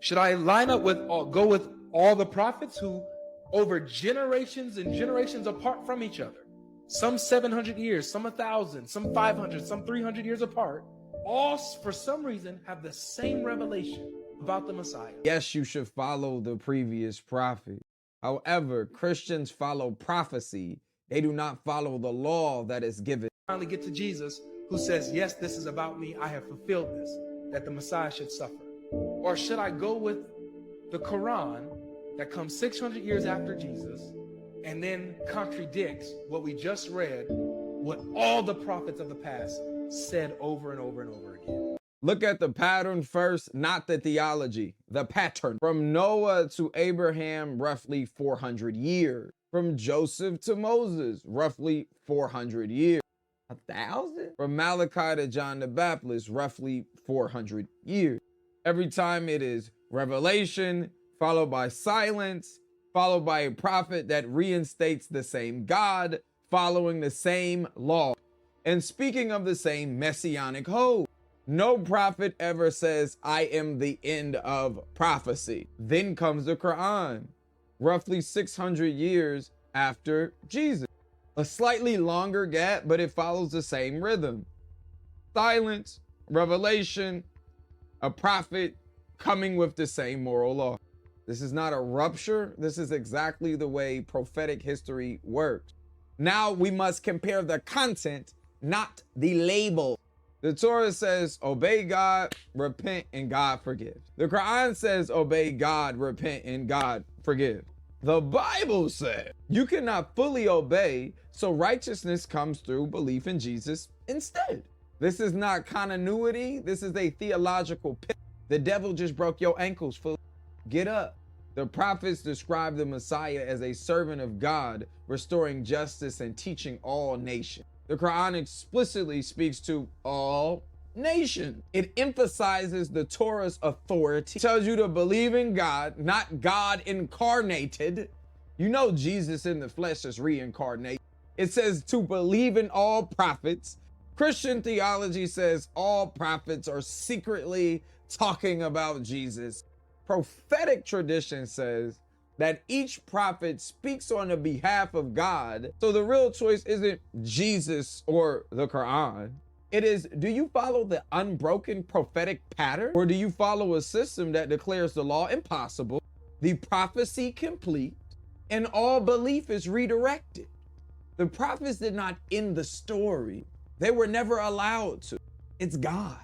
Should I line up with go with all the prophets who over generations and generations apart from each other, some 700 years, some 1,000, some 500, some 300 years apart, all for some reason have the same revelation about the Messiah? Yes, you should follow the previous prophet. However, Christians follow prophecy. They do not follow the law that is given. Finally get to Jesus, who says, yes, this is about me. I have fulfilled this, that the Messiah should suffer. Or should I go with the Quran that comes 600 years after Jesus and then contradicts what we just read, what all the prophets of the past said over and over and over again? Look at the pattern first, not the theology. The pattern. From Noah to Abraham, roughly 400 years. From Joseph to Moses, roughly 400 years. 1,000? From Malachi to John the Baptist, roughly 400 years. Every time it is revelation, followed by silence, followed by a prophet that reinstates the same God, following the same law, and speaking of the same messianic hope. No prophet ever says, I am the end of prophecy. Then comes the Quran, roughly 600 years after Jesus. A slightly longer gap, but it follows the same rhythm. Silence, revelation, a prophet coming with the same moral law. This is not a rupture. This is exactly the way prophetic history works. Now we must compare the content, not the label. The Torah says, obey God, repent, and God forgives. The Quran says, obey God, repent, and God forgives. The Bible says you cannot fully obey, so righteousness comes through belief in Jesus instead. This is not continuity. This is a theological pit. The devil just broke your ankles, fool. Get up. The prophets describe the Messiah as a servant of God, restoring justice and teaching all nations. The Quran explicitly speaks to all nations. It emphasizes the Torah's authority. It tells you to believe in God, not God incarnated. You know Jesus in the flesh is reincarnated. It says to believe in all prophets. Christian theology says all prophets are secretly talking about Jesus. Prophetic tradition says that each prophet speaks on the behalf of God. So the real choice isn't Jesus or the Quran. It is, do you follow the unbroken prophetic pattern, or do you follow a system that declares the law impossible, the prophecy complete, and all belief is redirected? The prophets did not end the story. They were never allowed to. It's God.